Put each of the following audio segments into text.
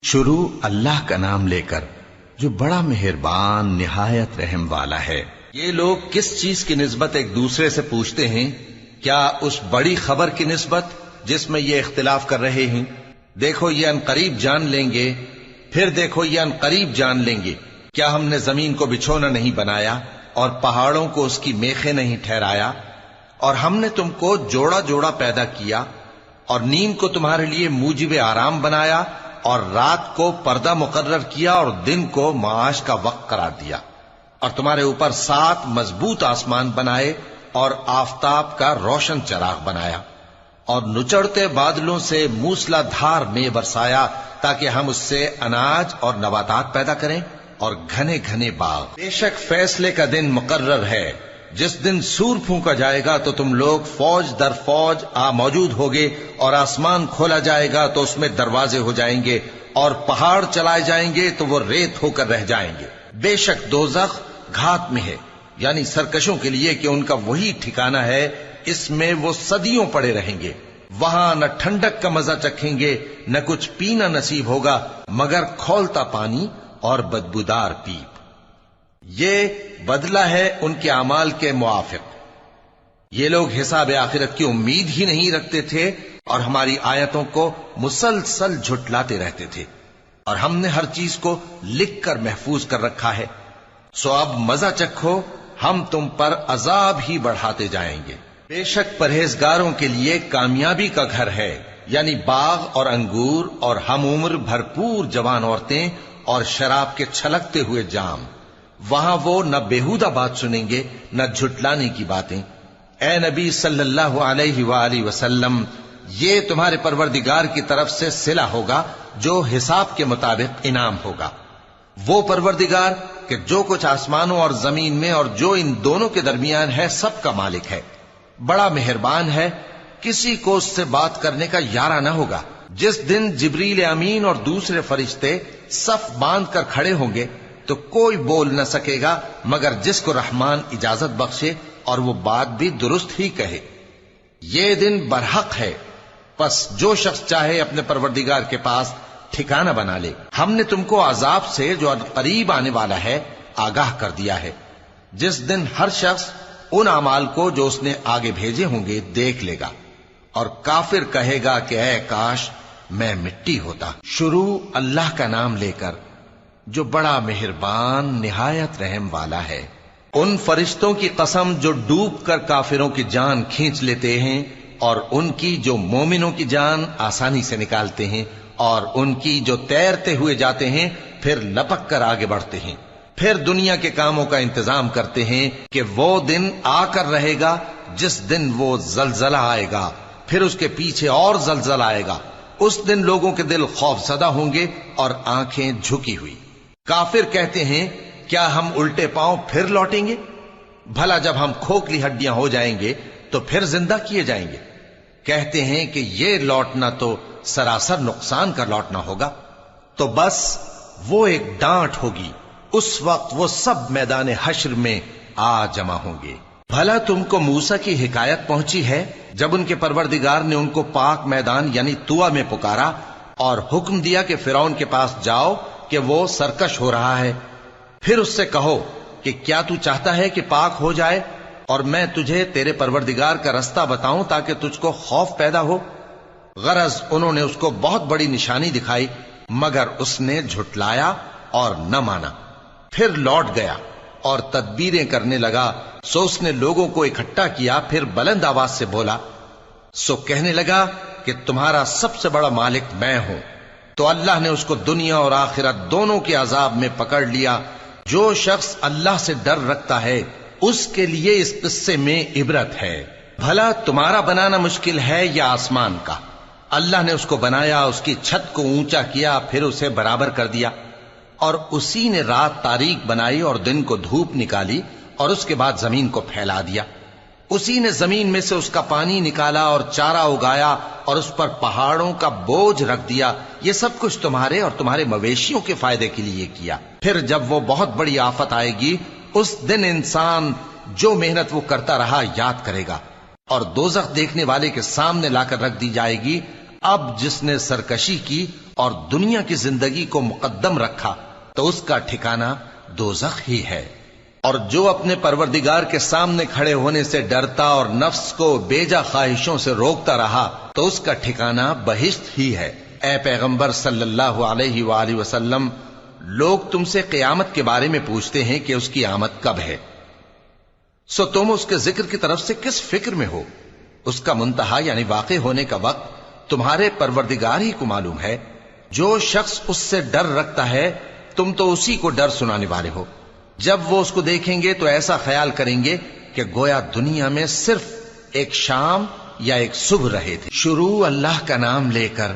شروع اللہ کا نام لے کر جو بڑا مہربان نہایت رحم والا ہے۔ یہ لوگ کس چیز کی نسبت ایک دوسرے سے پوچھتے ہیں؟ کیا اس بڑی خبر کی نسبت جس میں یہ اختلاف کر رہے ہیں؟ دیکھو یہ انقریب جان لیں گے، پھر دیکھو یہ انقریب جان لیں گے۔ کیا ہم نے زمین کو بچھونا نہیں بنایا اور پہاڑوں کو اس کی میخیں نہیں ٹھہرایا؟ اور ہم نے تم کو جوڑا جوڑا پیدا کیا اور نیند کو تمہارے لیے موجب آرام بنایا اور رات کو پردہ مقرر کیا اور دن کو معاش کا وقت قرار دیا، اور تمہارے اوپر 7 مضبوط آسمان بنائے اور آفتاب کا روشن چراغ بنایا، اور نچڑتے بادلوں سے موسلا دھار میں برسایا تاکہ ہم اس سے اناج اور نباتات پیدا کریں اور گھنے گھنے باغ۔ بے شک فیصلے کا دن مقرر ہے، جس دن سور پھونکا جائے گا تو تم لوگ فوج در فوج موجود ہوگے، اور آسمان کھولا جائے گا تو اس میں دروازے ہو جائیں گے، اور پہاڑ چلائے جائیں گے تو وہ ریت ہو کر رہ جائیں گے۔ بے شک دوزخ گھات میں ہے، یعنی سرکشوں کے لیے کہ ان کا وہی ٹھکانہ ہے، اس میں وہ صدیوں پڑے رہیں گے۔ وہاں نہ ٹھنڈک کا مزہ چکھیں گے، نہ کچھ پینا نصیب ہوگا مگر کھولتا پانی اور بدبودار پیپ۔ یہ بدلہ ہے ان کے اعمال کے موافق۔ یہ لوگ حساب آخرت کی امید ہی نہیں رکھتے تھے اور ہماری آیتوں کو مسلسل جھٹلاتے رہتے تھے، اور ہم نے ہر چیز کو لکھ کر محفوظ کر رکھا ہے۔ سو اب مزہ چکھو، ہم تم پر عذاب ہی بڑھاتے جائیں گے۔ بے شک پرہیزگاروں کے لیے کامیابی کا گھر ہے، یعنی باغ اور انگور اور ہم عمر بھرپور جوان عورتیں اور شراب کے چھلکتے ہوئے جام۔ وہاں وہ نہ بیہودہ بات سنیں گے نہ جھٹلانے کی باتیں۔ اے نبی صلی اللہ علیہ وآلہ وسلم، یہ تمہارے پروردگار کی طرف سے صلہ ہوگا جو حساب کے مطابق انعام ہوگا۔ وہ پروردگار کہ جو کچھ آسمانوں اور زمین میں اور جو ان دونوں کے درمیان ہے سب کا مالک ہے، بڑا مہربان ہے، کسی کو اس سے بات کرنے کا یارہ نہ ہوگا۔ جس دن جبریل امین اور دوسرے فرشتے صف باندھ کر کھڑے ہوں گے تو کوئی بول نہ سکے گا مگر جس کو رحمان اجازت بخشے اور وہ بات بھی درست ہی کہے۔ یہ دن برحق ہے، پس جو شخص چاہے اپنے پروردگار کے پاس ٹھکانہ بنا لے۔ ہم نے تم کو عذاب سے جو قریب آنے والا ہے آگاہ کر دیا ہے، جس دن ہر شخص ان اعمال کو جو اس نے آگے بھیجے ہوں گے دیکھ لے گا، اور کافر کہے گا کہ اے کاش میں مٹی ہوتا۔ شروع اللہ کا نام لے کر جو بڑا مہربان نہایت رحم والا ہے۔ ان فرشتوں کی قسم جو ڈوب کر کافروں کی جان کھینچ لیتے ہیں، اور ان کی جو مومنوں کی جان آسانی سے نکالتے ہیں، اور ان کی جو تیرتے ہوئے جاتے ہیں پھر لپک کر آگے بڑھتے ہیں، پھر دنیا کے کاموں کا انتظام کرتے ہیں کہ وہ دن آ کر رہے گا جس دن وہ زلزلہ آئے گا، پھر اس کے پیچھے اور زلزلہ آئے گا۔ اس دن لوگوں کے دل خوف زدہ ہوں گے اور آنکھیں جھکی ہوئی۔ کافر کہتے ہیں کیا ہم الٹے پاؤں پھر لوٹیں گے؟ بھلا جب ہم کھوکھلی ہڈیاں ہو جائیں گے تو پھر زندہ کیے جائیں گے؟ کہتے ہیں کہ یہ لوٹنا تو سراسر نقصان کا لوٹنا ہوگا۔ تو بس وہ ایک ڈانٹ ہوگی، اس وقت وہ سب میدان حشر میں آ جمع ہوں گے۔ بھلا تم کو موسیٰ کی حکایت پہنچی ہے جب ان کے پروردگار نے ان کو پاک میدان یعنی طویٰ میں پکارا اور حکم دیا کہ فرعون کے پاس جاؤ کہ وہ سرکش ہو رہا ہے، پھر اس سے کہو کہ کیا تو چاہتا ہے کہ پاک ہو جائے اور میں تجھے تیرے پروردگار کا رستہ بتاؤں تاکہ تجھ کو خوف پیدا ہو؟ غرض انہوں نے اس کو بہت بڑی نشانی دکھائی مگر اس نے جھٹلایا اور نہ مانا، پھر لوٹ گیا اور تدبیریں کرنے لگا۔ سو اس نے لوگوں کو اکٹھا کیا، پھر بلند آواز سے بولا، سو کہنے لگا کہ تمہارا سب سے بڑا مالک میں ہوں۔ تو اللہ نے اس کو دنیا اور آخرت دونوں کے عذاب میں پکڑ لیا۔ جو شخص اللہ سے ڈر رکھتا ہے اس کے لیے اس قصے میں عبرت ہے۔ بھلا تمہارا بنانا مشکل ہے یا آسمان کا؟ اللہ نے اس کو بنایا، اس کی چھت کو اونچا کیا، پھر اسے برابر کر دیا، اور اسی نے رات تاریک بنائی اور دن کو دھوپ نکالی، اور اس کے بعد زمین کو پھیلا دیا۔ اسی نے زمین میں سے اس کا پانی نکالا اور چارہ اگایا اور اس پر پہاڑوں کا بوجھ رکھ دیا۔ یہ سب کچھ تمہارے اور تمہارے مویشیوں کے فائدے کے لیے کیا۔ پھر جب وہ بہت بڑی آفت آئے گی اس دن انسان جو محنت وہ کرتا رہا یاد کرے گا، اور دوزخ دیکھنے والے کے سامنے لا کر رکھ دی جائے گی۔ اب جس نے سرکشی کی اور دنیا کی زندگی کو مقدم رکھا تو اس کا ٹھکانہ دوزخ ہی ہے، اور جو اپنے پروردگار کے سامنے کھڑے ہونے سے ڈرتا اور نفس کو بیجا خواہشوں سے روکتا رہا تو اس کا ٹھکانہ بہشت ہی ہے۔ اے پیغمبر صلی اللہ علیہ وآلہ وسلم، لوگ تم سے قیامت کے بارے میں پوچھتے ہیں کہ اس کی آمد کب ہے، سو تم اس کے ذکر کی طرف سے کس فکر میں ہو؟ اس کا منتہا یعنی واقع ہونے کا وقت تمہارے پروردگار ہی کو معلوم ہے۔ جو شخص اس سے ڈر رکھتا ہے تم تو اسی کو ڈر سنانے والے ہو۔ جب وہ اس کو دیکھیں گے تو ایسا خیال کریں گے کہ گویا دنیا میں صرف ایک شام یا ایک صبح رہے تھے۔ شروع اللہ کا نام لے کر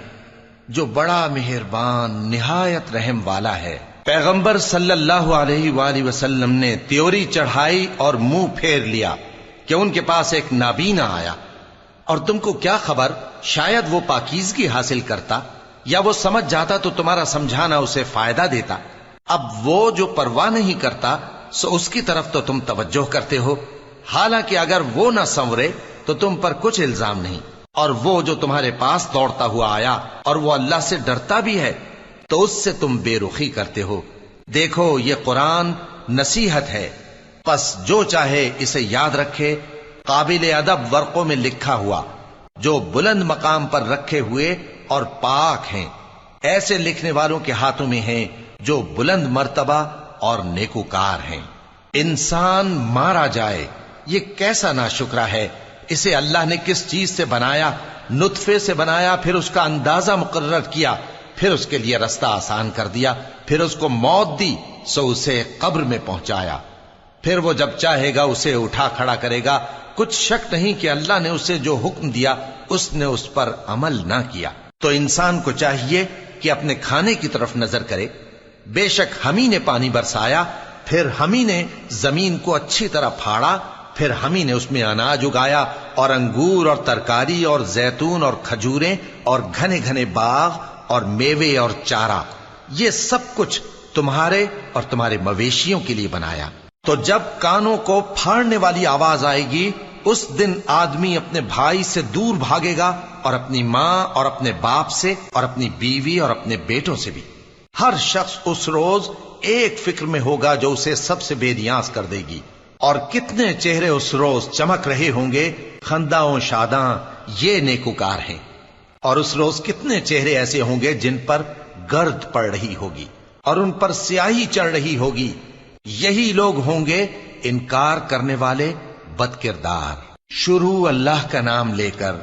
جو بڑا مہربان نہایت رحم والا ہے۔ پیغمبر صلی اللہ علیہ وآلہ وسلم نے تیوری چڑھائی اور منہ پھیر لیا کہ ان کے پاس ایک نابینا آیا، اور تم کو کیا خبر، شاید وہ پاکیزگی حاصل کرتا یا وہ سمجھ جاتا تو تمہارا سمجھانا اسے فائدہ دیتا۔ اب وہ جو پرواہ نہیں کرتا سو اس کی طرف تو تم توجہ کرتے ہو، حالانکہ اگر وہ نہ سنورے تو تم پر کچھ الزام نہیں۔ اور وہ جو تمہارے پاس دوڑتا ہوا آیا اور وہ اللہ سے ڈرتا بھی ہے تو اس سے تم بے رخی کرتے ہو۔ دیکھو یہ قرآن نصیحت ہے، پس جو چاہے اسے یاد رکھے۔ قابل ادب ورقوں میں لکھا ہوا جو بلند مقام پر رکھے ہوئے اور پاک ہیں، ایسے لکھنے والوں کے ہاتھوں میں ہیں جو بلند مرتبہ اور نیکوکار ہیں۔ انسان مارا جائے، یہ کیسا ناشکرا ہے۔ اسے اللہ نے کس چیز سے بنایا؟ نطفے سے بنایا، پھر اس کا اندازہ مقرر کیا، پھر اس کے لیے رستہ آسان کر دیا، پھر اس کو موت دی سو اسے قبر میں پہنچایا، پھر وہ جب چاہے گا اسے اٹھا کھڑا کرے گا۔ کچھ شک نہیں کہ اللہ نے اسے جو حکم دیا اس نے اس پر عمل نہ کیا۔ تو انسان کو چاہیے کہ اپنے کھانے کی طرف نظر کرے۔ بے شک ہم ہی نے پانی برسایا، پھر ہم ہی نے زمین کو اچھی طرح پھاڑا، پھر ہم ہی نے اس میں اناج اگایا اور انگور اور ترکاری اور زیتون اور کھجوریں اور گھنے گھنے باغ اور میوے اور چارہ، یہ سب کچھ تمہارے اور تمہارے مویشیوں کے لیے بنایا۔ تو جب کانوں کو پھاڑنے والی آواز آئے گی اس دن آدمی اپنے بھائی سے دور بھاگے گا، اور اپنی ماں اور اپنے باپ سے اور اپنی بیوی اور اپنے بیٹوں سے بھی۔ ہر شخص اس روز ایک فکر میں ہوگا جو اسے سب سے بے نیاز کر دے گی۔ اور کتنے چہرے اس روز چمک رہے ہوں گے، خنداں و شاداں، یہ نیکوکار ہیں۔ اور اس روز کتنے چہرے ایسے ہوں گے جن پر گرد پڑ رہی ہوگی اور ان پر سیاہی چڑھ رہی ہوگی، یہی لوگ ہوں گے انکار کرنے والے بد کردار۔ شروع اللہ کا نام لے کر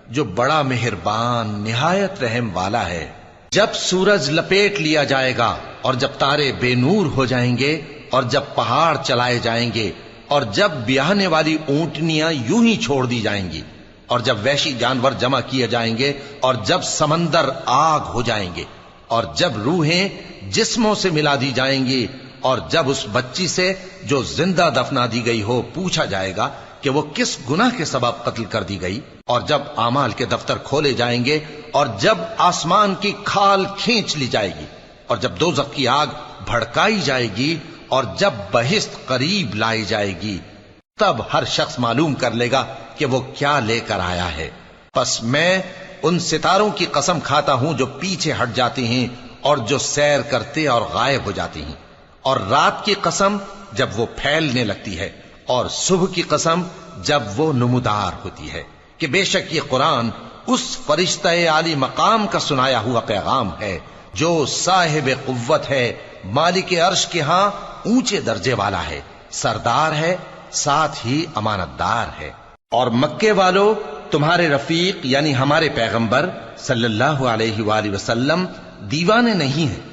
جو بڑا مہربان نہایت رحم والا ہے۔ جب سورج لپیٹ لیا جائے گا اور جب تارے بے نور ہو جائیں گے اور جب پہاڑ چلائے جائیں گے اور جب بیاہنے والی اونٹنیاں یوں ہی چھوڑ دی جائیں گی اور جب وحشی جانور جمع کیے جائیں گے اور جب سمندر آگ ہو جائیں گے اور جب روحیں جسموں سے ملا دی جائیں گی اور جب اس بچی سے جو زندہ دفنا دی گئی ہو پوچھا جائے گا کہ وہ کس گناہ کے سبب قتل کر دی گئی، اور جب اعمال کے دفتر کھولے جائیں گے اور جب آسمان کی کھال کھینچ لی جائے گی اور جب دوزخ کی آگ بھڑکائی جائے گی اور جب بہشت قریب لائی جائے گی، تب ہر شخص معلوم کر لے گا کہ وہ کیا لے کر آیا ہے۔ پس میں ان ستاروں کی قسم کھاتا ہوں جو پیچھے ہٹ جاتے ہیں اور جو سیر کرتے اور غائب ہو جاتے ہیں، اور رات کی قسم جب وہ پھیلنے لگتی ہے، اور صبح کی قسم جب وہ نمودار ہوتی ہے، کہ بے شک یہ قرآن اس فرشتہ عالی مقام کا سنایا ہوا پیغام ہے جو صاحب قوت ہے، مالک عرش کے ہاں اونچے درجے والا ہے، سردار ہے، ساتھ ہی امانت دار ہے۔ اور مکے والو، تمہارے رفیق یعنی ہمارے پیغمبر صلی اللہ علیہ وآلہ وسلم دیوانے نہیں ہیں،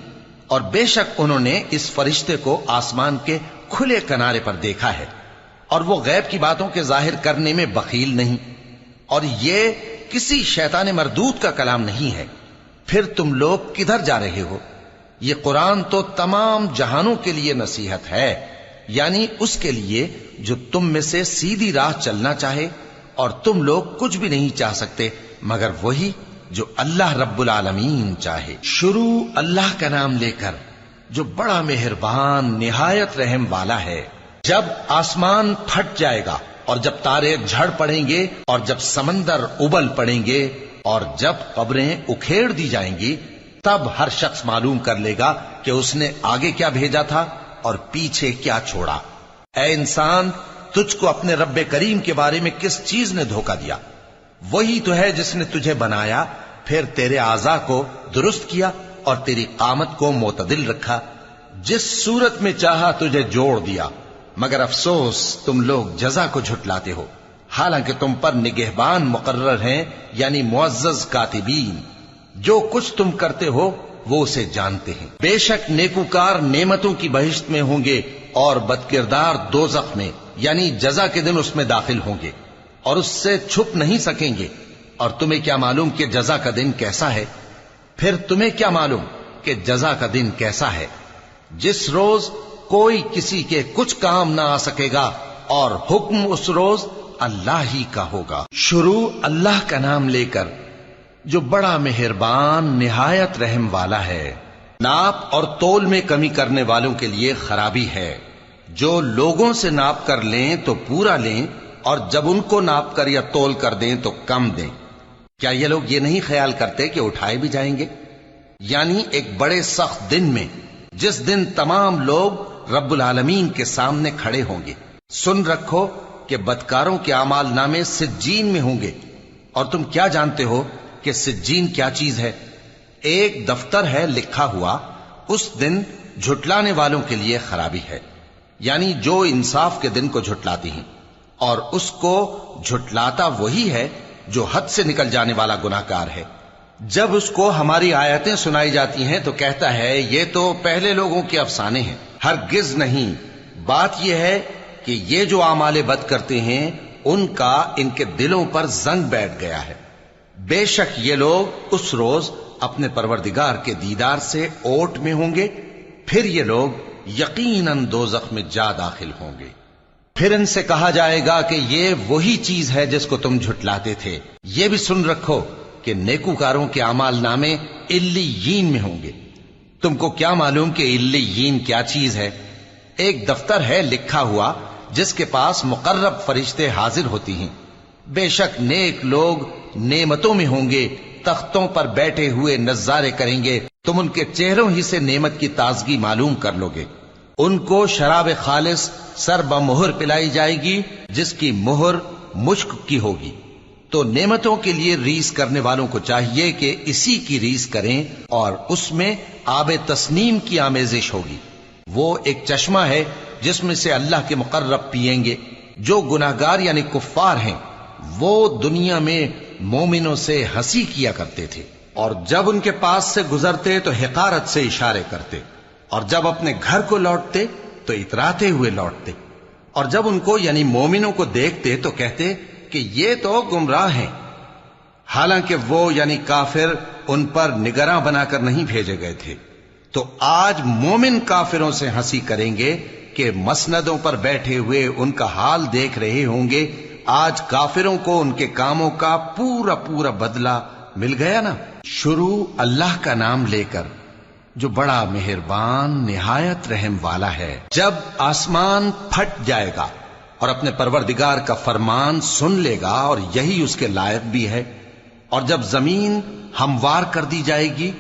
اور بے شک انہوں نے اس فرشتے کو آسمان کے کھلے کنارے پر دیکھا ہے، اور وہ غیب کی باتوں کے ظاہر کرنے میں بخیل نہیں، اور یہ کسی شیطان مردود کا کلام نہیں ہے۔ پھر تم لوگ کدھر جا رہے ہو؟ یہ قرآن تو تمام جہانوں کے لیے نصیحت ہے، یعنی اس کے لیے جو تم میں سے سیدھی راہ چلنا چاہے، اور تم لوگ کچھ بھی نہیں چاہ سکتے مگر وہی جو اللہ رب العالمین چاہے۔ شروع اللہ کا نام لے کر جو بڑا مہربان نہایت رحم والا ہے۔ جب آسمان پھٹ جائے گا اور جب تارے جھڑ پڑیں گے اور جب سمندر ابل پڑیں گے اور جب قبریں اکھیڑ دی جائیں گی، تب ہر شخص معلوم کر لے گا کہ اس نے آگے کیا بھیجا تھا اور پیچھے کیا چھوڑا۔ اے انسان، تجھ کو اپنے رب کریم کے بارے میں کس چیز نے دھوکہ دیا؟ وہی تو ہے جس نے تجھے بنایا، پھر تیرے اعضاء کو درست کیا اور تیری قامت کو معتدل رکھا، جس صورت میں چاہا تجھے جوڑ دیا۔ مگر افسوس تم لوگ جزا کو جھٹلاتے ہو، حالانکہ تم پر نگہبان مقرر ہیں، یعنی معزز کاتبین۔ جو کچھ تم کرتے ہو وہ اسے جانتے ہیں۔ بے شک نیکوکار نعمتوں کی بہشت میں ہوں گے اور بدکردار دوزخ میں، یعنی جزا کے دن اس میں داخل ہوں گے اور اس سے چھپ نہیں سکیں گے۔ اور تمہیں کیا معلوم کہ جزا کا دن کیسا ہے؟ پھر تمہیں کیا معلوم کہ جزا کا دن کیسا ہے، جس روز کوئی کسی کے کچھ کام نہ آ سکے گا اور حکم اس روز اللہ ہی کا ہوگا۔ شروع اللہ کا نام لے کر جو بڑا مہربان نہایت رحم والا ہے۔ ناپ اور تول میں کمی کرنے والوں کے لیے خرابی ہے۔ جو لوگوں سے ناپ کر لیں تو پورا لیں، اور جب ان کو ناپ کر یا تول کر دیں تو کم دیں۔ کیا یہ لوگ یہ نہیں خیال کرتے کہ اٹھائے بھی جائیں گے؟ یعنی ایک بڑے سخت دن میں، جس دن تمام لوگ رب العالمین کے سامنے کھڑے ہوں گے۔ سن رکھو کہ بدکاروں کے اعمال نامے سجین میں ہوں گے، اور تم کیا جانتے ہو کہ سجین کیا چیز ہے؟ ایک دفتر ہے لکھا ہوا، اس دن جھٹلانے والوں کے لیے خرابی ہے، یعنی جو انصاف کے دن کو جھٹلاتی ہیں، اور اس کو جھٹلاتا وہی ہے جو حد سے نکل جانے والا گناہگار ہے۔ جب اس کو ہماری آیتیں سنائی جاتی ہیں تو کہتا ہے یہ تو پہلے لوگوں کے افسانے ہیں۔ ہرگز نہیں، بات یہ ہے کہ یہ جو اعمال بد کرتے ہیں ان کا ان کے دلوں پر زنگ بیٹھ گیا ہے۔ بے شک یہ لوگ اس روز اپنے پروردگار کے دیدار سے اوٹ میں ہوں گے، پھر یہ لوگ یقیناً دوزخ میں جا داخل ہوں گے۔ پھر ان سے کہا جائے گا کہ یہ وہی چیز ہے جس کو تم جھٹلاتے تھے۔ یہ بھی سن رکھو کہ نیکوکاروں کے اعمال نامے علیین میں ہوں گے۔ تم کو کیا معلوم کہ علیین کیا چیز ہے؟ ایک دفتر ہے لکھا ہوا جس کے پاس مقرب فرشتے حاضر ہوتی ہیں۔ بے شک نیک لوگ نعمتوں میں ہوں گے، تختوں پر بیٹھے ہوئے نظارے کریں گے، تم ان کے چہروں ہی سے نعمت کی تازگی معلوم کر لو گے۔ ان کو شراب خالص سر بمہر پلائی جائے گی جس کی مہر مشک کی ہوگی۔ تو نعمتوں کے لیے ریس کرنے والوں کو چاہیے کہ اسی کی ریس کریں، اور اس میں آب تسنیم کی آمیزش ہوگی۔ وہ ایک چشمہ ہے جس میں سے اللہ کے مقرب پیئیں گے۔ جو گناہگار یعنی کفار ہیں وہ دنیا میں مومنوں سے ہنسی کیا کرتے تھے، اور جب ان کے پاس سے گزرتے تو حقارت سے اشارے کرتے، اور جب اپنے گھر کو لوٹتے تو اتراتے ہوئے لوٹتے، اور جب ان کو یعنی مومنوں کو دیکھتے تو کہتے کہ یہ تو گمراہ ہیں، حالانکہ وہ یعنی کافر ان پر نگراں بنا کر نہیں بھیجے گئے تھے۔ تو آج مومن کافروں سے ہنسی کریں گے کہ مسندوں پر بیٹھے ہوئے ان کا حال دیکھ رہے ہوں گے۔ آج کافروں کو ان کے کاموں کا پورا پورا بدلہ مل گیا نا۔ شروع اللہ کا نام لے کر جو بڑا مہربان نہایت رحم والا ہے۔ جب آسمان پھٹ جائے گا اور اپنے پروردگار کا فرمان سن لے گا، اور یہی اس کے لائق بھی ہے، اور جب زمین ہموار کر دی جائے گی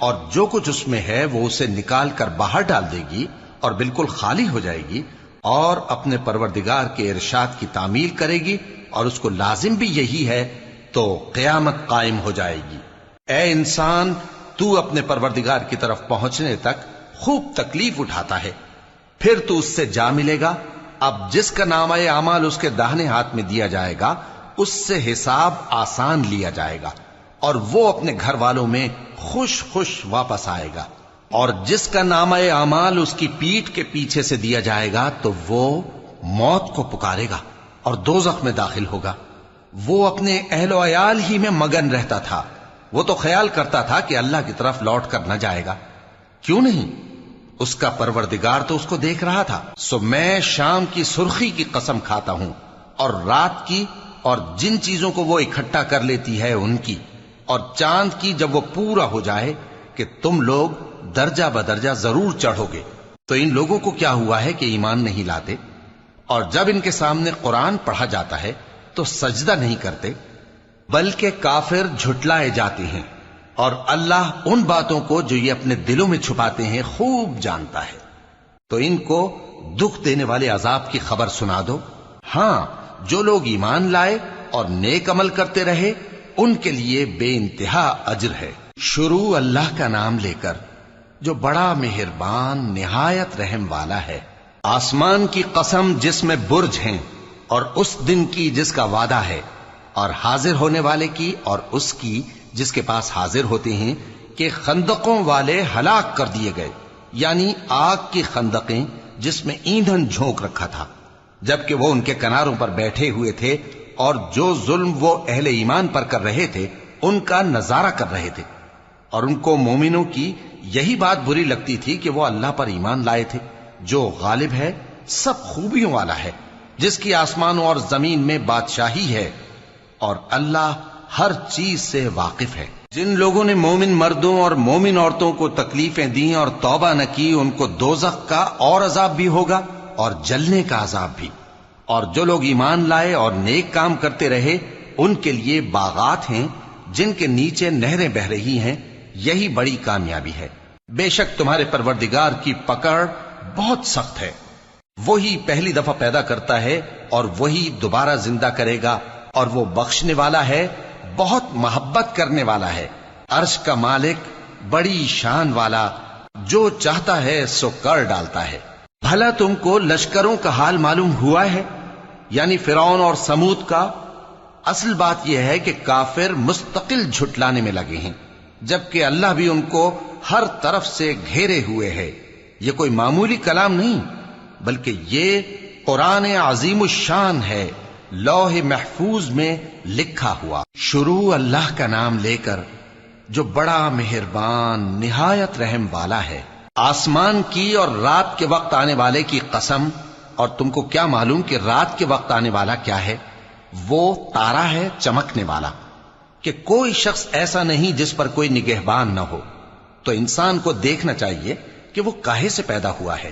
اور جو کچھ اس میں ہے وہ اسے نکال کر باہر ڈال دے گی اور بالکل خالی ہو جائے گی، اور اپنے پروردگار کے ارشاد کی تعمیل کرے گی، اور اس کو لازم بھی یہی ہے، تو قیامت قائم ہو جائے گی۔ اے انسان، تو اپنے پروردگار کی طرف پہنچنے تک خوب تکلیف اٹھاتا ہے، پھر تو اس سے جا ملے گا۔ اب جس کا نامہ اعمال اس کے داہنے ہاتھ میں دیا جائے گا اس سے حساب آسان لیا جائے گا، اور وہ اپنے گھر والوں میں خوش خوش واپس آئے گا۔ اور جس کا نامہ اعمال اس کی پیٹھ کے پیچھے سے دیا جائے گا تو وہ موت کو پکارے گا اور دوزخ میں داخل ہوگا۔ وہ اپنے اہل و عیال ہی میں مگن رہتا تھا، وہ تو خیال کرتا تھا کہ اللہ کی طرف لوٹ کر نہ جائے گا، کیوں نہیں؟ اس کا پروردگار تو اس کو دیکھ رہا تھا۔ سو میں شام کی سرخی کی قسم کھاتا ہوں، اور رات کی، اور جن چیزوں کو وہ اکٹھا کر لیتی ہے ان کی، اور چاند کی جب وہ پورا ہو جائے، کہ تم لوگ درجہ بدرجہ ضرور چڑھو گے۔ تو ان لوگوں کو کیا ہوا ہے کہ ایمان نہیں لاتے؟ اور جب ان کے سامنے قرآن پڑھا جاتا ہے تو سجدہ نہیں کرتے، بلکہ کافر جھٹلائے جاتے ہیں۔ اور اللہ ان باتوں کو جو یہ اپنے دلوں میں چھپاتے ہیں خوب جانتا ہے۔ تو ان کو دکھ دینے والے عذاب کی خبر سنا دو۔ ہاں، جو لوگ ایمان لائے اور نیک عمل کرتے رہے ان کے لیے بے انتہا اجر ہے۔ شروع اللہ کا نام لے کر جو بڑا مہربان نہایت رحم والا ہے۔ آسمان کی قسم جس میں برج ہیں، اور اس دن کی جس کا وعدہ ہے، اور حاضر ہونے والے کی اور اس کی جس کے پاس حاضر ہوتے ہیں، کہ خندقوں والے ہلاک کر دیے گئے، یعنی آگ کی خندقیں جس میں ایندھن جھونک رکھا تھا، جبکہ وہ ان کے کناروں پر بیٹھے ہوئے تھے اور جو ظلم وہ اہل ایمان پر کر رہے تھے ان کا نظارہ کر رہے تھے، اور ان کو مومنوں کی یہی بات بری لگتی تھی کہ وہ اللہ پر ایمان لائے تھے جو غالب ہے، سب خوبیوں والا ہے، جس کی آسمانوں اور زمین میں بادشاہی ہے، اور اللہ ہر چیز سے واقف ہے۔ جن لوگوں نے مومن مردوں اور مومن عورتوں کو تکلیفیں دیں اور توبہ نہ کی، ان کو دوزخ کا اور عذاب بھی ہوگا اور جلنے کا عذاب بھی۔ اور جو لوگ ایمان لائے اور نیک کام کرتے رہے ان کے لیے باغات ہیں جن کے نیچے نہریں بہ رہی ہیں، یہی بڑی کامیابی ہے۔ بے شک تمہارے پروردگار کی پکڑ بہت سخت ہے، وہی پہلی دفعہ پیدا کرتا ہے اور وہی دوبارہ زندہ کرے گا، اور وہ بخشنے والا ہے، بہت محبت کرنے والا ہے، عرش کا مالک، بڑی شان والا، جو چاہتا ہے سو کر ڈالتا ہے۔ بھلا تم کو لشکروں کا حال معلوم ہوا ہے، یعنی فرعون اور سمود کا؟ اصل بات یہ ہے کہ کافر مستقل جھٹلانے میں لگے ہیں، جبکہ اللہ بھی ان کو ہر طرف سے گھیرے ہوئے ہے۔ یہ کوئی معمولی کلام نہیں، بلکہ یہ قرآن عظیم الشان ہے، لوح محفوظ میں لکھا ہوا۔ شروع اللہ کا نام لے کر جو بڑا مہربان نہایت رحم والا ہے۔ آسمان کی اور رات کے وقت آنے والے کی قسم، اور تم کو کیا معلوم کہ رات کے وقت آنے والا کیا ہے؟ وہ تارا ہے چمکنے والا، کہ کوئی شخص ایسا نہیں جس پر کوئی نگہبان نہ ہو۔ تو انسان کو دیکھنا چاہیے کہ وہ کاہے سے پیدا ہوا ہے۔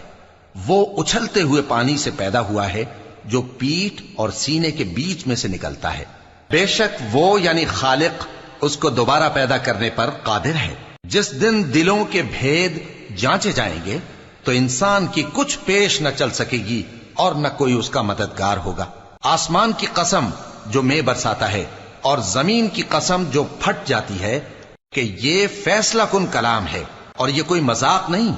وہ اچھلتے ہوئے پانی سے پیدا ہوا ہے جو پیٹھ اور سینے کے بیچ میں سے نکلتا ہے۔ بے شک وہ یعنی خالق اس کو دوبارہ پیدا کرنے پر قادر ہے۔ جس دن دلوں کے بھید جانچے جائیں گے تو انسان کی کچھ پیش نہ چل سکے گی اور نہ کوئی اس کا مددگار ہوگا۔ آسمان کی قسم جو مے برساتا ہے، اور زمین کی قسم جو پھٹ جاتی ہے، کہ یہ فیصلہ کن کلام ہے اور یہ کوئی مذاق نہیں۔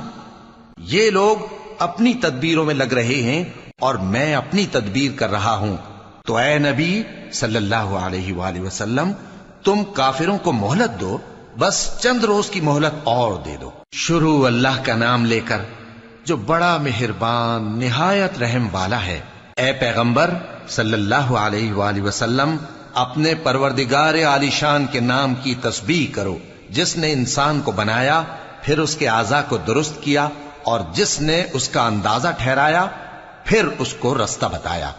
یہ لوگ اپنی تدبیروں میں لگ رہے ہیں اور میں اپنی تدبیر کر رہا ہوں۔ تو اے نبی صلی اللہ علیہ وآلہ وسلم، تم کافروں کو مہلت دو، بس چند روز کی مہلت اور دے دو۔ شروع اللہ کا نام لے کر جو بڑا مہربان نہایت رحم والا ہے۔ اے پیغمبر صلی اللہ علیہ وآلہ وسلم، اپنے پروردگار عالی شان کے نام کی تسبیح کرو، جس نے انسان کو بنایا، پھر اس کے اعضاء کو درست کیا، اور جس نے اس کا اندازہ ٹھہرایا، پھر اس کو رستہ بتایا،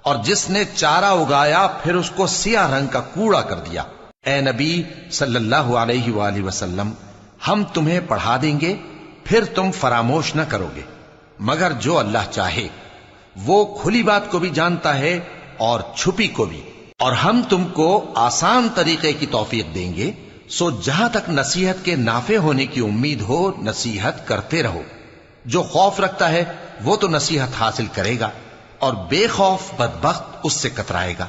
اور جس نے چارہ اگایا، پھر اس کو سیاہ رنگ کا کوڑا کر دیا۔ اے نبی صلی اللہ علیہ وآلہ وسلم، ہم تمہیں پڑھا دیں گے، پھر تم فراموش نہ کرو گے، مگر جو اللہ چاہے۔ وہ کھلی بات کو بھی جانتا ہے اور چھپی کو بھی، اور ہم تم کو آسان طریقے کی توفیق دیں گے، سو جہاں تک نصیحت کے نافع ہونے کی امید ہو نصیحت کرتے رہو۔ جو خوف رکھتا ہے وہ تو نصیحت حاصل کرے گا، اور بے خوف بدبخت اس سے کترائے گا۔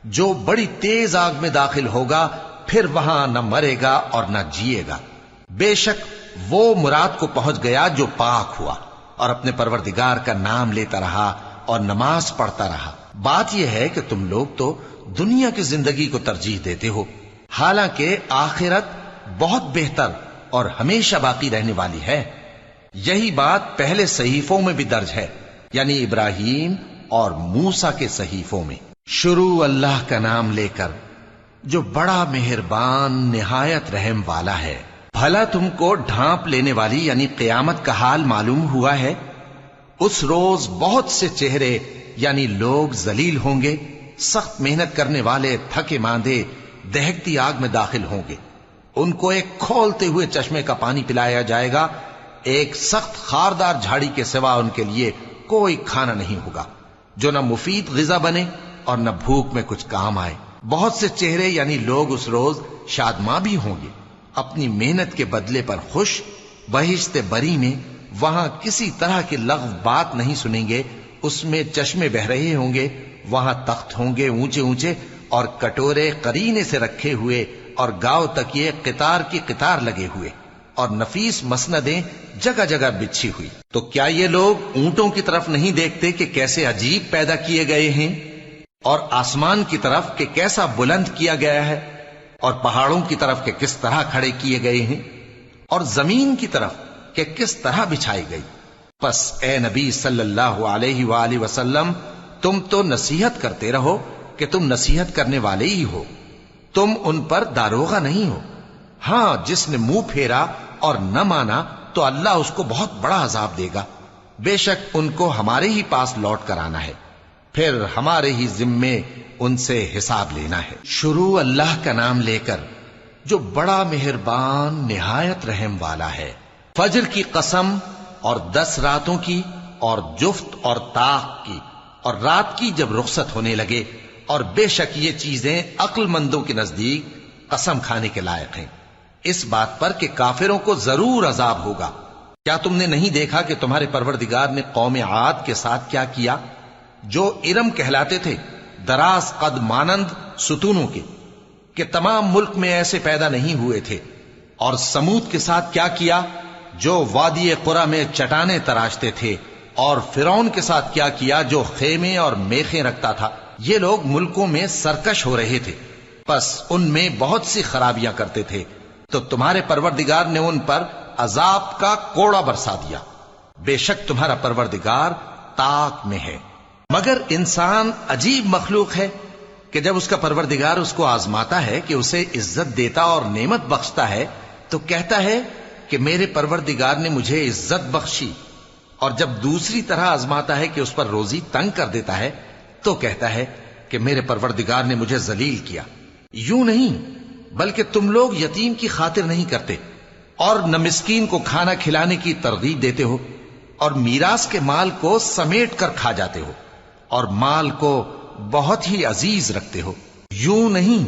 جو بڑی تیز آگ میں داخل ہوگا، پھر وہاں نہ مرے گا اور نہ جیے گا۔ بے شک وہ مراد کو پہنچ گیا جو پاک ہوا اور اپنے پروردگار کا نام لیتا رہا اور نماز پڑھتا رہا۔ بات یہ ہے کہ تم لوگ تو دنیا کی زندگی کو ترجیح دیتے ہو، حالانکہ آخرت بہت بہتر اور ہمیشہ باقی رہنے والی ہے۔ یہی بات پہلے صحیفوں میں بھی درج ہے، یعنی ابراہیم اور موسیٰ کے صحیفوں میں۔ شروع اللہ کا نام لے کر جو بڑا مہربان نہایت رحم والا ہے۔ بھلا تم کو ڈھانپ لینے والی یعنی قیامت کا حال معلوم ہوا ہے؟ اس روز بہت سے چہرے یعنی لوگ ذلیل ہوں گے، سخت محنت کرنے والے تھکے ماندے دہکتی آگ میں داخل ہوں گے۔ ان کو ایک کھولتے ہوئے چشمے کا پانی پلایا جائے گا، ایک سخت خاردار جھاڑی کے سوا ان کے لیے کوئی کھانا نہیں ہوگا جو نہ مفید غذا بنے اور نہ بھوک میں کچھ کام آئے۔ بہت سے چہرے یعنی لوگ اس روز شادماں بھی ہوں گے، اپنی محنت کے بدلے پر خوش بہشت بری میں وہاں کسی طرح کی لغو بات نہیں سنیں گے، اس میں چشمے بہ رہے ہوں گے، وہاں تخت ہوں گے اونچے اونچے اور کٹورے قرینے سے رکھے ہوئے اور گاؤ تکیے قطار کی قطار لگے ہوئے اور نفیس مسندیں جگہ جگہ بچھی ہوئی۔ تو کیا یہ لوگ اونٹوں کی طرف نہیں دیکھتے کہ کیسے عجیب پیدا کیے گئے ہیں، اور آسمان کی طرف کہ کیسا بلند کیا گیا ہے، اور پہاڑوں کی طرف کہ کس طرح کھڑے کیے گئے ہیں، اور زمین کی طرف کہ کس طرح بچھائی گئی؟ پس اے نبی صلی اللہ علیہ وآلہ وسلم، تم تو نصیحت کرتے رہو کہ تم نصیحت کرنے والے ہی ہو، تم ان پر داروغہ نہیں ہو۔ ہاں، جس نے منہ پھیرا اور نہ مانا تو اللہ اس کو بہت بڑا عذاب دے گا، بے شک ان کو ہمارے ہی پاس لوٹ کر آنا ہے، پھر ہمارے ہی ذمے ان سے حساب لینا ہے۔ شروع اللہ کا نام لے کر جو بڑا مہربان نہایت رحم والا ہے۔ فجر کی قسم اور 10 راتوں کی اور جفت اور طاق کی اور رات کی جب رخصت ہونے لگے، اور بے شک یہ چیزیں عقل مندوں کے نزدیک قسم کھانے کے لائق ہیں، اس بات پر کہ کافروں کو ضرور عذاب ہوگا۔ کیا تم نے نہیں دیکھا کہ تمہارے پروردگار نے قوم عاد کے ساتھ کیا کیا، جو ارم کہلاتے تھے، دراز قد مانند ستونوں کے، کہ تمام ملک میں ایسے پیدا نہیں ہوئے تھے؟ اور سمود کے ساتھ کیا کیا، جو وادی قرا میں چٹانیں تراشتے تھے؟ اور فرعون کے ساتھ کیا کیا، جو خیمے اور میخیں رکھتا تھا؟ یہ لوگ ملکوں میں سرکش ہو رہے تھے، پس ان میں بہت سی خرابیاں کرتے تھے، تو تمہارے پروردگار نے ان پر عذاب کا کوڑا برسا دیا۔ بے شک تمہارا پروردگار طاق میں ہے۔ مگر انسان عجیب مخلوق ہے کہ جب اس کا پروردگار اس کو آزماتا ہے کہ اسے عزت دیتا اور نعمت بخشتا ہے تو کہتا ہے کہ میرے پروردگار نے مجھے عزت بخشی، اور جب دوسری طرح آزماتا ہے کہ اس پر روزی تنگ کر دیتا ہے تو کہتا ہے کہ میرے پروردگار نے مجھے ذلیل کیا۔ یوں نہیں، بلکہ تم لوگ یتیم کی خاطر نہیں کرتے، اور نہ مسکین کو کھانا کھلانے کی ترغیب دیتے ہو، اور میراث کے مال کو سمیٹ کر کھا جاتے ہو، اور مال کو بہت ہی عزیز رکھتے ہو۔ یوں نہیں،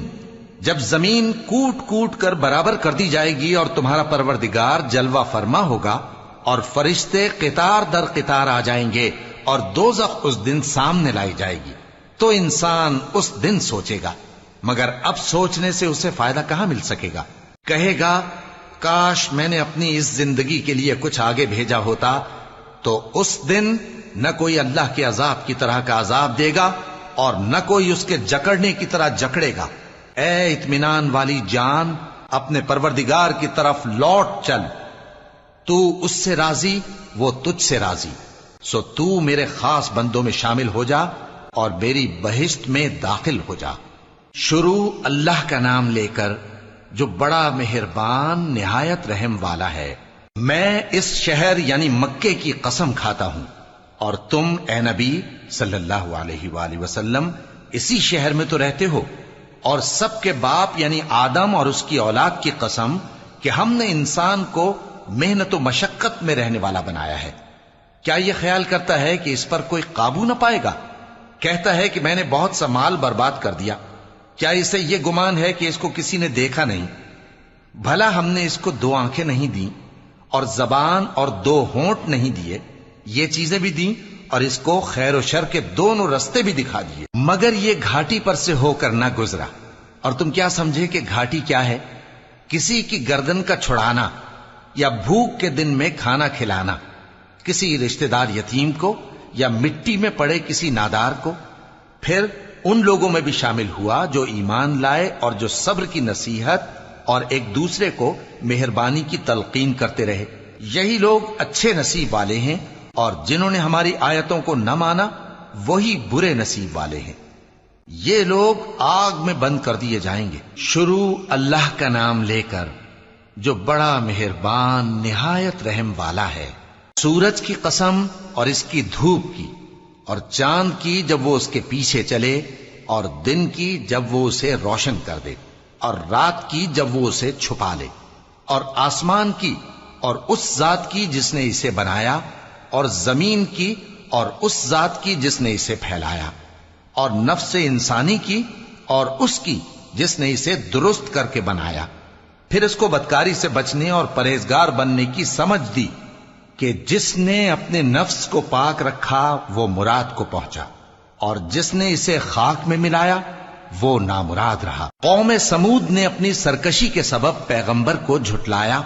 جب زمین کوٹ کوٹ کر برابر کر دی جائے گی اور تمہارا پروردگار جلوہ فرما ہوگا اور فرشتے قطار در قطار آ جائیں گے اور دوزخ اس دن سامنے لائی جائے گی، تو انسان اس دن سوچے گا، مگر اب سوچنے سے اسے فائدہ کہاں مل سکے گا؟ کہے گا کاش میں نے اپنی اس زندگی کے لیے کچھ آگے بھیجا ہوتا، تو اس دن نہ کوئی اللہ کے عذاب کی طرح کا عذاب دے گا اور نہ کوئی اس کے جکڑنے کی طرح جکڑے گا۔ اے اطمینان والی جان، اپنے پروردگار کی طرف لوٹ چل، تو اس سے راضی، وہ تجھ سے راضی، سو تو میرے خاص بندوں میں شامل ہو جا اور میری بہشت میں داخل ہو جا۔ شروع اللہ کا نام لے کر جو بڑا مہربان نہایت رحم والا ہے۔ میں اس شہر یعنی مکے کی قسم کھاتا ہوں، اور تم اے نبی صلی اللہ علیہ وآلہ وسلم اسی شہر میں تو رہتے ہو، اور سب کے باپ یعنی آدم اور اس کی اولاد کی قسم کہ ہم نے انسان کو محنت و مشقت میں رہنے والا بنایا ہے۔ کیا یہ خیال کرتا ہے کہ اس پر کوئی قابو نہ پائے گا؟ کہتا ہے کہ میں نے بہت سا مال برباد کر دیا۔ کیا اسے یہ گمان ہے کہ اس کو کسی نے دیکھا نہیں؟ بھلا ہم نے اس کو 2 آنکھیں نہیں دیں اور زبان اور 2 ہونٹ نہیں دیے؟ یہ چیزیں بھی دیں اور اس کو خیر و شر کے دونوں رستے بھی دکھا دیے، مگر یہ گھاٹی پر سے ہو کر نہ گزرا۔ اور تم کیا سمجھے کہ گھاٹی کیا ہے؟ کسی کی گردن کا چھڑانا، یا بھوک کے دن میں کھانا کھلانا، کسی رشتہ دار یتیم کو، یا مٹی میں پڑے کسی نادار کو۔ پھر ان لوگوں میں بھی شامل ہوا جو ایمان لائے اور جو صبر کی نصیحت اور ایک دوسرے کو مہربانی کی تلقین کرتے رہے۔ یہی لوگ اچھے نصیب والے ہیں، اور جنہوں نے ہماری آیتوں کو نہ مانا وہی برے نصیب والے ہیں۔ یہ لوگ آگ میں بند کر دیے جائیں گے۔ شروع اللہ کا نام لے کر جو بڑا مہربان نہایت رحم والا ہے۔ سورج کی قسم اور اس کی دھوپ کی، اور چاند کی جب وہ اس کے پیچھے چلے، اور دن کی جب وہ اسے روشن کر دے، اور رات کی جب وہ اسے چھپا لے، اور آسمان کی اور اس ذات کی جس نے اسے بنایا، اور زمین کی اور اس ذات کی جس نے اسے پھیلایا، اور نفس انسانی کی اور اس کی جس نے اسے درست کر کے بنایا۔ پھر اس کو بدکاری سے بچنے اور پرہیزگار بننے کی سمجھ دی کہ جس نے اپنے نفس کو پاک رکھا وہ مراد کو پہنچا، اور جس نے اسے خاک میں ملایا وہ نامراد رہا۔ قوم سمود نے اپنی سرکشی کے سبب پیغمبر کو جھٹلایا۔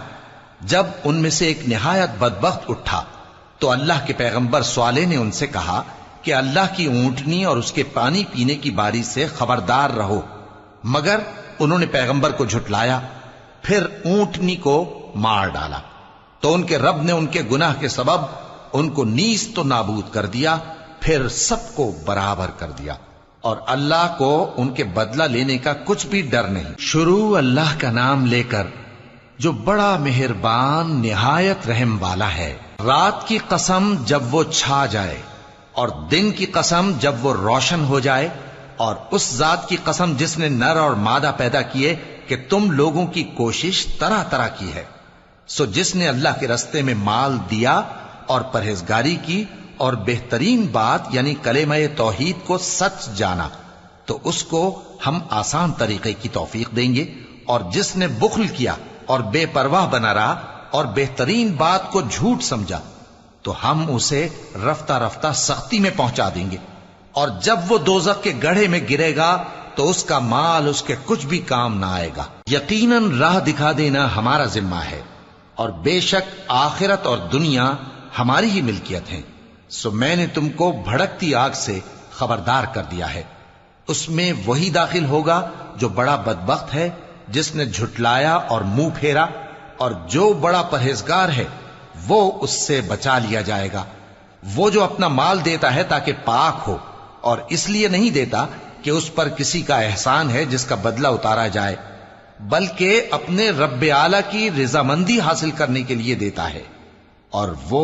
جب ان میں سے ایک نہایت بدبخت اٹھا تو اللہ کے پیغمبر صالح نے ان سے کہا کہ اللہ کی اونٹنی اور اس کے پانی پینے کی باری سے خبردار رہو، مگر انہوں نے پیغمبر کو جھٹلایا، پھر اونٹنی کو مار ڈالا تو ان کے رب نے ان کے گناہ کے سبب ان کو نیست و نابود کر دیا، پھر سب کو برابر کر دیا، اور اللہ کو ان کے بدلہ لینے کا کچھ بھی ڈر نہیں۔ شروع اللہ کا نام لے کر جو بڑا مہربان نہایت رحم والا ہے۔ رات کی قسم جب وہ چھا جائے، اور دن کی قسم جب وہ روشن ہو جائے، اور اس ذات کی قسم جس نے نر اور مادہ پیدا کیے کہ تم لوگوں کی کوشش طرح طرح کی ہے۔ سو جس نے اللہ کے رستے میں مال دیا اور پرہیزگاری کی اور بہترین بات یعنی کلمہ توحید کو سچ جانا، تو اس کو ہم آسان طریقے کی توفیق دیں گے، اور جس نے بخل کیا اور بے پرواہ بنا رہا اور بہترین بات کو جھوٹ سمجھا، تو ہم اسے رفتہ رفتہ سختی میں پہنچا دیں گے، اور جب وہ دوزخ کے گڑھے میں گرے گا تو اس کا مال اس کے کچھ بھی کام نہ آئے گا۔ یقیناً راہ دکھا دینا ہمارا ذمہ ہے، اور بے شک آخرت اور دنیا ہماری ہی ملکیت ہیں۔ سو میں نے تم کو بھڑکتی آگ سے خبردار کر دیا ہے، اس میں وہی داخل ہوگا جو بڑا بدبخت ہے، جس نے جھٹلایا اور منہ پھیرا، اور جو بڑا پرہیزگار ہے وہ اس سے بچا لیا جائے گا۔ وہ جو اپنا مال دیتا ہے تاکہ پاک ہو، اور اس لیے نہیں دیتا کہ اس پر کسی کا احسان ہے جس کا بدلہ اتارا جائے، بلکہ اپنے رب اعلی کی رضامندی حاصل کرنے کے لیے دیتا ہے، اور وہ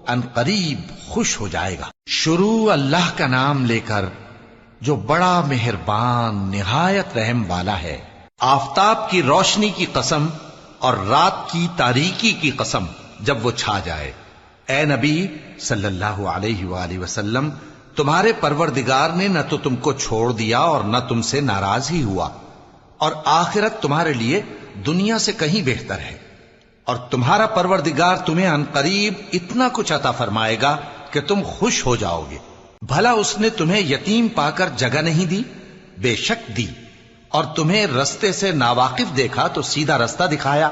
ان قریب خوش ہو جائے گا۔ شروع اللہ کا نام لے کر جو بڑا مہربان نہایت رحم والا ہے۔ آفتاب کی روشنی کی قسم اور رات کی تاریکی کی قسم جب وہ چھا جائے۔ اے نبی صلی اللہ علیہ وآلہ وسلم، تمہارے پروردگار نے نہ تو تم کو چھوڑ دیا اور نہ تم سے ناراض ہی ہوا، اور آخرت تمہارے لیے دنیا سے کہیں بہتر ہے، اور تمہارا پروردگار تمہیں ان قریب اتنا کچھ عطا فرمائے گا کہ تم خوش ہو جاؤ گے۔ بھلا اس نے تمہیں یتیم پا کر جگہ نہیں دی؟ بے شک دی، اور تمہیں رستے سے ناواقف دیکھا تو سیدھا رستہ دکھایا،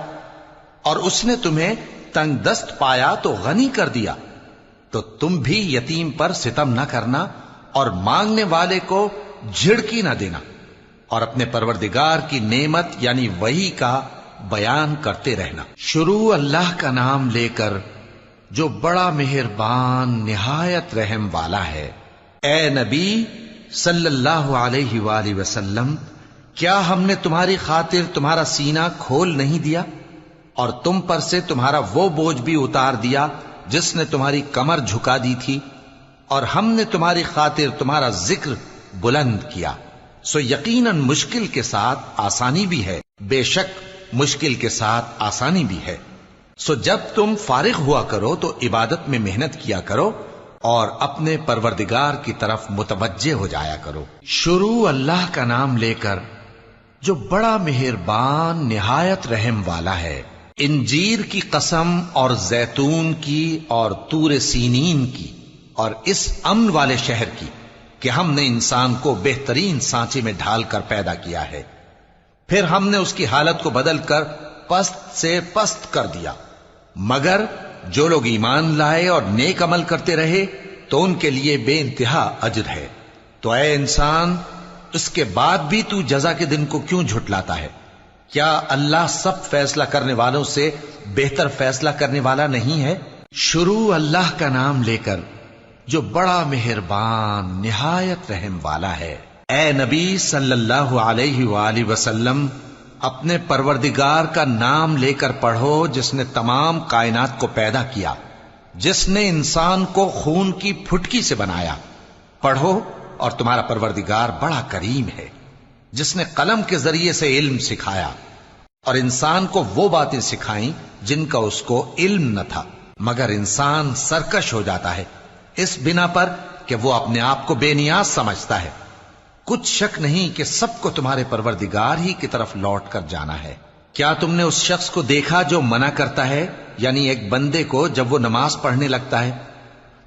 اور اس نے تمہیں تنگ دست پایا تو غنی کر دیا۔ تو تم بھی یتیم پر ستم نہ کرنا، اور مانگنے والے کو جھڑکی نہ دینا، اور اپنے پروردگار کی نعمت یعنی وحی کا بیان کرتے رہنا۔ شروع اللہ کا نام لے کر جو بڑا مہربان نہایت رحم والا ہے۔ اے نبی صلی اللہ علیہ وآلہ وسلم، کیا ہم نے تمہاری خاطر تمہارا سینہ کھول نہیں دیا، اور تم پر سے تمہارا وہ بوجھ بھی اتار دیا جس نے تمہاری کمر جھکا دی تھی، اور ہم نے تمہاری خاطر تمہارا ذکر بلند کیا۔ سو یقیناً مشکل کے ساتھ آسانی بھی ہے، بے شک مشکل کے ساتھ آسانی بھی ہے۔ سو جب تم فارغ ہوا کرو تو عبادت میں محنت کیا کرو، اور اپنے پروردگار کی طرف متوجہ ہو جایا کرو۔ شروع اللہ کا نام لے کر جو بڑا مہربان نہایت رحم والا ہے۔ انجیر کی قسم، اور زیتون کی، اور طور سینین کی، اور اس امن والے شہر کی کہ ہم نے انسان کو بہترین سانچے میں ڈھال کر پیدا کیا ہے، پھر ہم نے اس کی حالت کو بدل کر پست سے پست کر دیا، مگر جو لوگ ایمان لائے اور نیک عمل کرتے رہے تو ان کے لیے بے انتہا اجر ہے۔ تو اے انسان، اس کے بعد بھی تو جزا کے دن کو کیوں جھٹلاتا ہے؟ کیا اللہ سب فیصلہ کرنے والوں سے بہتر فیصلہ کرنے والا نہیں ہے؟ شروع اللہ کا نام لے کر جو بڑا مہربان نہایت رحم والا ہے۔ اے نبی صلی اللہ علیہ وآلہ وسلم، اپنے پروردگار کا نام لے کر پڑھو جس نے تمام کائنات کو پیدا کیا، جس نے انسان کو خون کی پھٹکی سے بنایا۔ پڑھو، اور تمہارا پروردگار بڑا کریم ہے، جس نے قلم کے ذریعے سے علم سکھایا، اور انسان کو وہ باتیں سکھائیں جن کا اس کو علم نہ تھا، مگر انسان سرکش ہو جاتا ہے اس بنا پر کہ وہ اپنے آپ کو بے نیاز سمجھتا ہے۔ کچھ شک نہیں کہ سب کو تمہارے پروردگار ہی کی طرف لوٹ کر جانا ہے۔ کیا تم نے اس شخص کو دیکھا جو منع کرتا ہے، یعنی ایک بندے کو جب وہ نماز پڑھنے لگتا ہے؟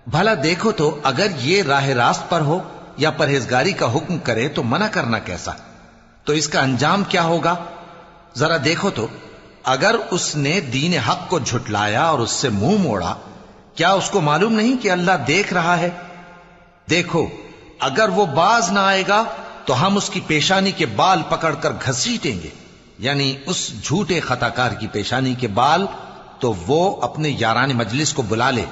بھلا دیکھو تو اگر یہ راہ راست پر ہو یا پرہیزگاری کا حکم کرے تو منع کرنا کیسا؟ تو اس کا انجام کیا ہوگا؟ ذرا دیکھو تو اگر اس نے دین حق کو جھٹلایا اور اس سے منہ موڑا، کیا اس کو معلوم نہیں کہ اللہ دیکھ رہا ہے؟ دیکھو اگر وہ باز نہ آئے گا تو ہم اس کی پیشانی کے بال پکڑ کر گھسیٹیں گے، یعنی اس جھوٹے خطا کار کی پیشانی کے بال، تو وہ اپنے یاران مجلس کو بلا لے،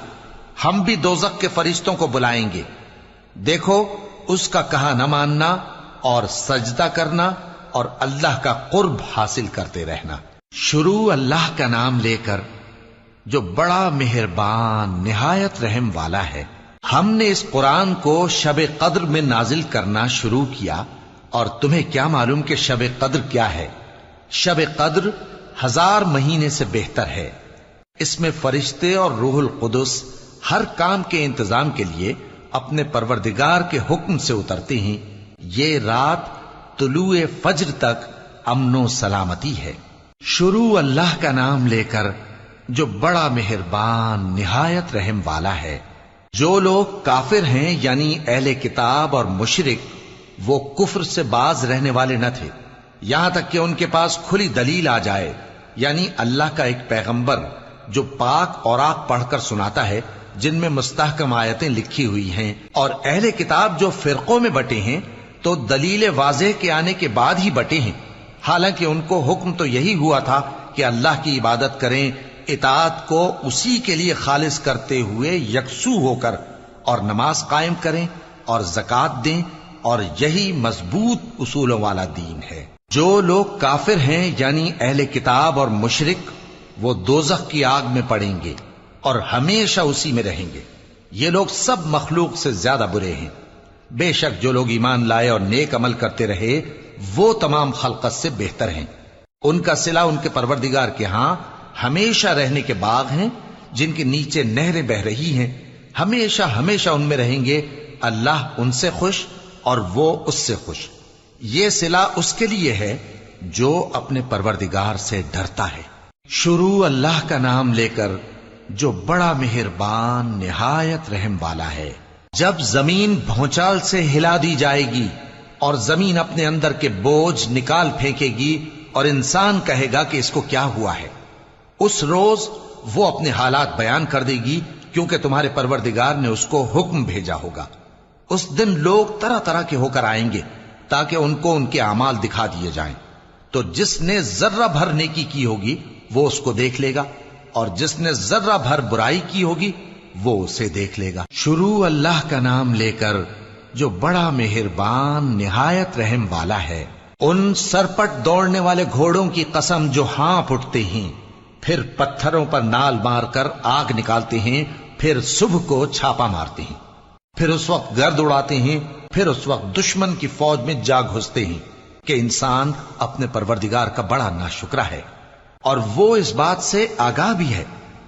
ہم بھی دوزخ کے فرشتوں کو بلائیں گے۔ دیکھو اس کا کہا نہ ماننا اور سجدہ کرنا اور اللہ کا قرب حاصل کرتے رہنا۔ شروع اللہ کا نام لے کر جو بڑا مہربان نہایت رحم والا ہے۔ ہم نے اس قرآن کو شب قدر میں نازل کرنا شروع کیا، اور تمہیں کیا معلوم کہ شب قدر کیا ہے؟ شب قدر 1000 مہینے سے بہتر ہے۔ اس میں فرشتے اور روح القدس ہر کام کے انتظام کے لیے اپنے پروردگار کے حکم سے اترتے ہیں۔ یہ رات طلوع فجر تک امن و سلامتی ہے۔ شروع اللہ کا نام لے کر جو بڑا مہربان نہایت رحم والا ہے۔ جو لوگ کافر ہیں یعنی اہل کتاب اور مشرک، وہ کفر سے باز رہنے والے نہ تھے یہاں تک کہ ان کے پاس کھلی دلیل آ جائے، یعنی اللہ کا ایک پیغمبر جو پاک اوراق پڑھ کر سناتا ہے جن میں مستحکم آیتیں لکھی ہوئی ہیں، اور اہل کتاب جو فرقوں میں بٹے ہیں تو دلیل واضح کے آنے کے بعد ہی بٹے ہیں، حالانکہ ان کو حکم تو یہی ہوا تھا کہ اللہ کی عبادت کریں، اطاعت کو اسی کے لیے خالص کرتے ہوئے یکسو ہو کر، اور نماز قائم کریں اور زکوٰۃ دیں، اور یہی مضبوط اصولوں والا دین ہے۔ جو لوگ کافر ہیں یعنی اہل کتاب اور مشرک، وہ دوزخ کی آگ میں پڑیں گے اور ہمیشہ اسی میں رہیں گے۔ یہ لوگ سب مخلوق سے زیادہ برے ہیں۔ بے شک جو لوگ ایمان لائے اور نیک عمل کرتے رہے وہ تمام خلقت سے بہتر ہیں۔ ان کا صلہ ان کے پروردگار کے ہاں ہمیشہ رہنے کے باغ ہیں جن کے نیچے نہریں بہ رہی ہیں، ہمیشہ ہمیشہ ان میں رہیں گے۔ اللہ ان سے خوش اور وہ اس سے خوش۔ یہ صلہ اس کے لیے ہے جو اپنے پروردگار سے ڈرتا ہے۔ شروع اللہ کا نام لے کر جو بڑا مہربان نہایت رحم والا ہے۔ جب زمین بھونچال سے ہلا دی جائے گی اور زمین اپنے اندر کے بوجھ نکال پھینکے گی اور انسان کہے گا کہ اس کو کیا ہوا ہے، اس روز وہ اپنے حالات بیان کر دے گی، کیونکہ تمہارے پروردگار نے اس کو حکم بھیجا ہوگا۔ اس دن لوگ طرح طرح کے ہو کر آئیں گے تاکہ ان کو ان کے اعمال دکھا دیے جائیں، تو جس نے ذرہ بھر نیکی کی ہوگی وہ اس کو دیکھ لے گا، اور جس نے ذرہ بھر برائی کی ہوگی وہ اسے دیکھ لے گا۔ شروع اللہ کا نام لے کر جو بڑا مہربان نہایت رحم والا ہے۔ ان سرپٹ دوڑنے والے گھوڑوں کی قسم جو ہانپ اٹھتے ہیں، پھر پتھروں پر نال مار کر آگ نکالتے ہیں، پھر صبح کو چھاپا مارتے ہیں، پھر اس وقت گرد اڑاتے ہیں، پھر اس وقت دشمن کی فوج میں جا گھستے ہیں کہ انسان اپنے پروردگار کا بڑا ناشکرا ہے، اور وہ اس بات سے آگاہ بھی ہے،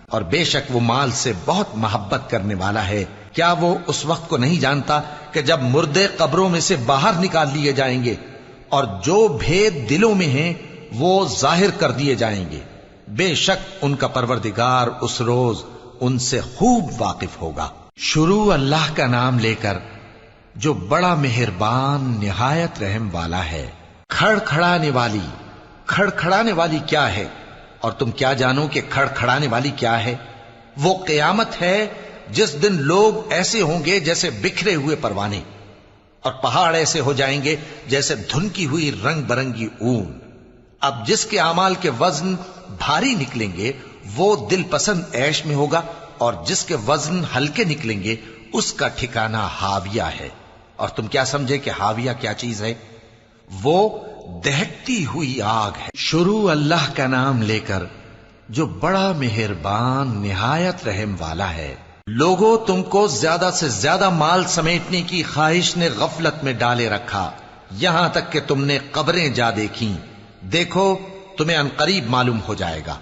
اور بے شک وہ مال سے بہت محبت کرنے والا ہے۔ کیا وہ اس وقت کو نہیں جانتا کہ جب مردے قبروں میں سے باہر نکال لیے جائیں گے اور جو بھید دلوں میں ہیں وہ ظاہر کر دیے جائیں گے، بے شک ان کا پروردگار اس روز ان سے خوب واقف ہوگا۔ شروع اللہ کا نام لے کر جو بڑا مہربان نہایت رحم والا ہے۔ کھڑکھڑانے والی، کھڑکھڑانے والی کیا ہے؟ اور تم کیا جانو کہ کھڑکھڑانے والی کیا ہے؟ وہ قیامت ہے جس دن لوگ ایسے ہوں گے جیسے بکھرے ہوئے پروانے، اور پہاڑ ایسے ہو جائیں گے جیسے دھنکی ہوئی رنگ برنگی اون۔ اب جس کے اعمال کے وزن بھاری نکلیں گے وہ دل پسند عیش میں ہوگا، اور جس کے وزن ہلکے نکلیں گے اس کا ٹھکانہ ہاویہ ہے۔ اور تم کیا سمجھے کہ ہاویہ کیا چیز ہے؟ وہ دہکتی ہوئی آگ ہے۔ شروع اللہ کا نام لے کر جو بڑا مہربان نہایت رحم والا ہے۔ لوگوں، تم کو زیادہ سے زیادہ مال سمیٹنے کی خواہش نے غفلت میں ڈالے رکھا، یہاں تک کہ تم نے قبریں جا دیکھیں۔ دیکھو تمہیں عنقریب معلوم ہو جائے گا،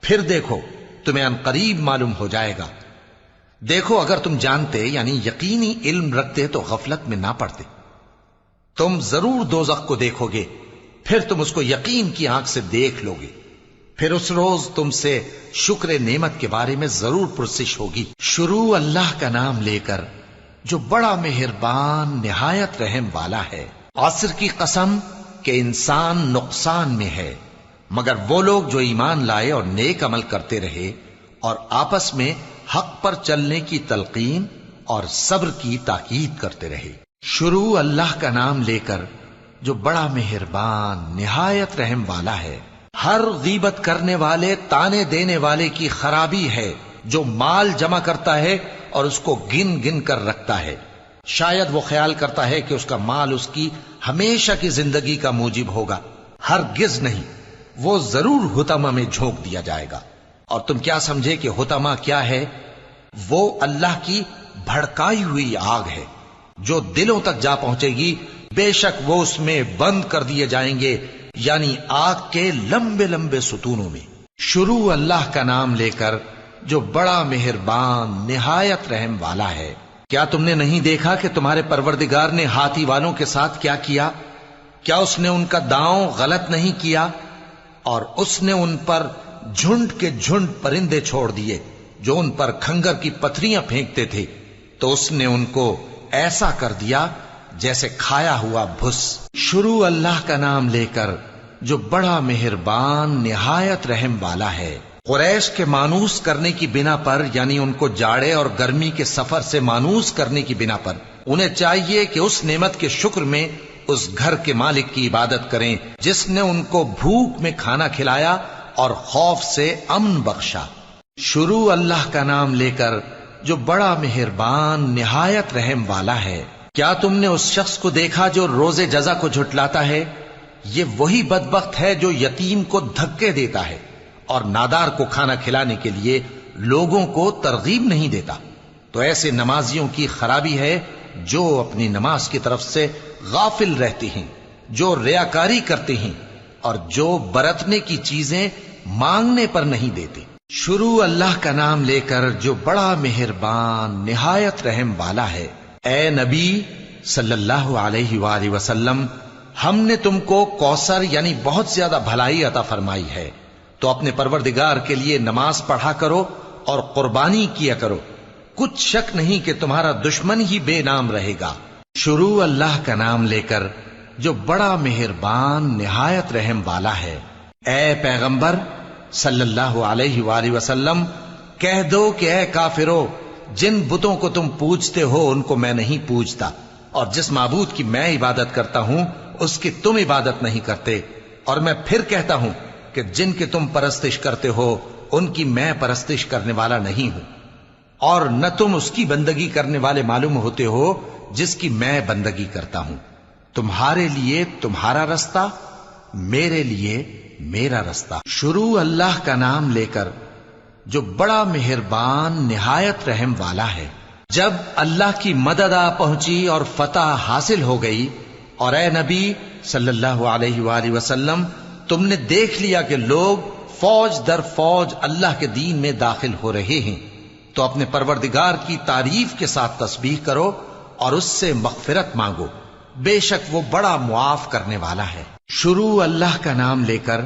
پھر دیکھو تمہیں عنقریب معلوم ہو جائے گا۔ دیکھو اگر تم جانتے یعنی یقینی علم رکھتے تو غفلت میں نہ پڑتے۔ تم ضرور دوزخ کو دیکھو گے پھر تم اس کو یقین کی آنکھ سے دیکھ لو گے، پھر اس روز تم سے شکر نعمت کے بارے میں ضرور پرسش ہوگی۔ شروع اللہ کا نام لے کر جو بڑا مہربان نہایت رحم والا ہے۔ عصر کی قسم کہ انسان نقصان میں ہے مگر وہ لوگ جو ایمان لائے اور نیک عمل کرتے رہے اور آپس میں حق پر چلنے کی تلقین اور صبر کی تاکید کرتے رہے۔ شروع اللہ کا نام لے کر جو بڑا مہربان نہایت رحم والا ہے۔ ہر غیبت کرنے والے تانے دینے والے کی خرابی ہے جو مال جمع کرتا ہے اور اس کو گن گن کر رکھتا ہے، شاید وہ خیال کرتا ہے کہ اس کا مال اس کی ہمیشہ کی زندگی کا موجب ہوگا، ہرگز نہیں، وہ ضرور حطمہ میں جھونک دیا جائے گا۔ اور تم کیا سمجھے کہ حطمہ کیا ہے؟ وہ اللہ کی بھڑکائی ہوئی آگ ہے جو دلوں تک جا پہنچے گی، بے شک وہ اس میں بند کر دیے جائیں گے، یعنی آگ کے لمبے لمبے ستونوں میں۔ شروع اللہ کا نام لے کر جو بڑا مہربان نہایت رحم والا ہے۔ کیا تم نے نہیں دیکھا کہ تمہارے پروردگار نے ہاتھی والوں کے ساتھ کیا کیا؟ کیا اس نے ان کا داؤں غلط نہیں کیا؟ اور اس نے ان پر جھنڈ کے جھنڈ پرندے چھوڑ دیے جو ان پر کھنگر کی پتھریاں پھینکتے تھے، تو اس نے ان کو ایسا کر دیا جیسے کھایا ہوا بھس۔ شروع اللہ کا نام لے کر جو بڑا مہربان نہایت رحم والا ہے۔ قریش کے مانوس کرنے کی بنا پر، یعنی ان کو جاڑے اور گرمی کے سفر سے مانوس کرنے کی بنا پر، انہیں چاہیے کہ اس نعمت کے شکر میں اس گھر کے مالک کی عبادت کریں جس نے ان کو بھوک میں کھانا کھلایا اور خوف سے امن بخشا۔ شروع اللہ کا نام لے کر جو بڑا مہربان نہایت رحم والا ہے۔ کیا تم نے اس شخص کو دیکھا جو روز جزا کو جھٹلاتا ہے؟ یہ وہی بدبخت ہے جو یتیم کو دھکے دیتا ہے اور نادار کو کھانا کھلانے کے لیے لوگوں کو ترغیب نہیں دیتا۔ تو ایسے نمازیوں کی خرابی ہے جو اپنی نماز کی طرف سے غافل رہتے ہیں، جو ریاکاری کرتے ہیں اور جو برتنے کی چیزیں مانگنے پر نہیں دیتے۔ شروع اللہ کا نام لے کر جو بڑا مہربان نہایت رحم والا ہے۔ اے نبی صلی اللہ علیہ وآلہ وسلم، ہم نے تم کو کوثر یعنی بہت زیادہ بھلائی عطا فرمائی ہے، تو اپنے پروردگار کے لیے نماز پڑھا کرو اور قربانی کیا کرو، کچھ شک نہیں کہ تمہارا دشمن ہی بے نام رہے گا۔ شروع اللہ کا نام لے کر جو بڑا مہربان نہایت رحم والا ہے۔ اے پیغمبر صلی اللہ علیہ وآلہ وسلم، کہہ دو کہ اے کافرو، جن بتوں کو تم پوجتے ہو ان کو میں نہیں پوجتا، اور جس معبود کی میں عبادت کرتا ہوں اس کی تم عبادت نہیں کرتے، اور میں پھر کہتا ہوں کہ جن کی تم پرستش کرتے ہو ان کی میں پرستش کرنے والا نہیں ہوں، اور نہ تم اس کی بندگی کرنے والے معلوم ہوتے ہو جس کی میں بندگی کرتا ہوں۔ تمہارے لیے تمہارا رستہ، میرے لیے میرا رستہ۔ شروع اللہ کا نام لے کر جو بڑا مہربان نہایت رحم والا ہے۔ جب اللہ کی مدد آ پہنچی اور فتح حاصل ہو گئی، اور اے نبی صلی اللہ علیہ وآلہ وسلم، تم نے دیکھ لیا کہ لوگ فوج در فوج اللہ کے دین میں داخل ہو رہے ہیں، تو اپنے پروردگار کی تعریف کے ساتھ تسبیح کرو اور اس سے مغفرت مانگو، بے شک وہ بڑا معاف کرنے والا ہے۔ شروع اللہ کا نام لے کر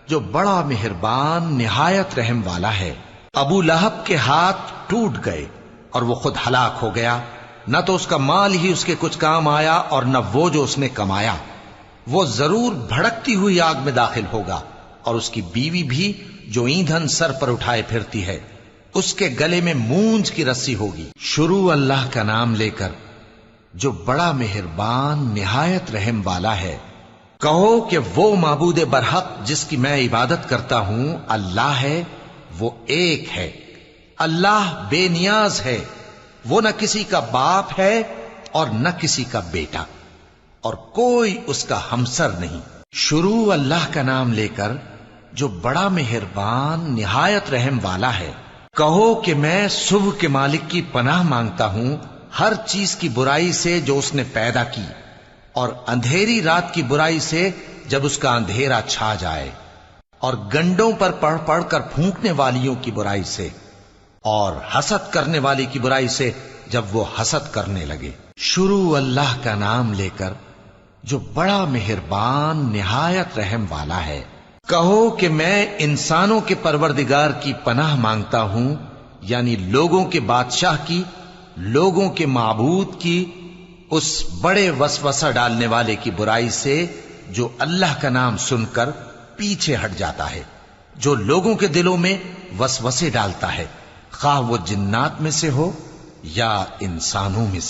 جو بڑا مہربان نہایت رحم والا ہے۔ ابو لہب کے ہاتھ ٹوٹ گئے اور وہ خود ہلاک ہو گیا، نہ تو اس کا مال ہی اس کے کچھ کام آیا اور نہ وہ جو اس نے کمایا۔ وہ ضرور بھڑکتی ہوئی آگ میں داخل ہوگا، اور اس کی بیوی بھی جو ایندھن سر پر اٹھائے پھرتی ہے، اس کے گلے میں مونج کی رسی ہوگی۔ شروع اللہ کا نام لے کر جو بڑا مہربان نہایت رحم والا ہے۔ کہو کہ وہ معبود برحق جس کی میں عبادت کرتا ہوں اللہ ہے، وہ ایک ہے، اللہ بے نیاز ہے، وہ نہ کسی کا باپ ہے اور نہ کسی کا بیٹا، اور کوئی اس کا ہمسر نہیں۔ شروع اللہ کا نام لے کر جو بڑا مہربان نہایت رحم والا ہے۔ کہو کہ میں صبح کے مالک کی پناہ مانگتا ہوں ہر چیز کی برائی سے جو اس نے پیدا کی، اور اندھیری رات کی برائی سے جب اس کا اندھیرا چھا جائے، اور گنڈوں پر پڑھ پڑھ کر پھونکنے والیوں کی برائی سے، اور حسد کرنے والی کی برائی سے جب وہ حسد کرنے لگے۔ شروع اللہ کا نام لے کر جو بڑا مہربان نہایت رحم والا ہے۔ کہو کہ میں انسانوں کے پروردگار کی پناہ مانگتا ہوں، یعنی لوگوں کے بادشاہ کی، لوگوں کے معبود کی، اس بڑے وسوسہ ڈالنے والے کی برائی سے جو اللہ کا نام سن کر پیچھے ہٹ جاتا ہے، جو لوگوں کے دلوں میں وسوسے ڈالتا ہے، خواہ وہ جنات میں سے ہو یا انسانوں میں سے۔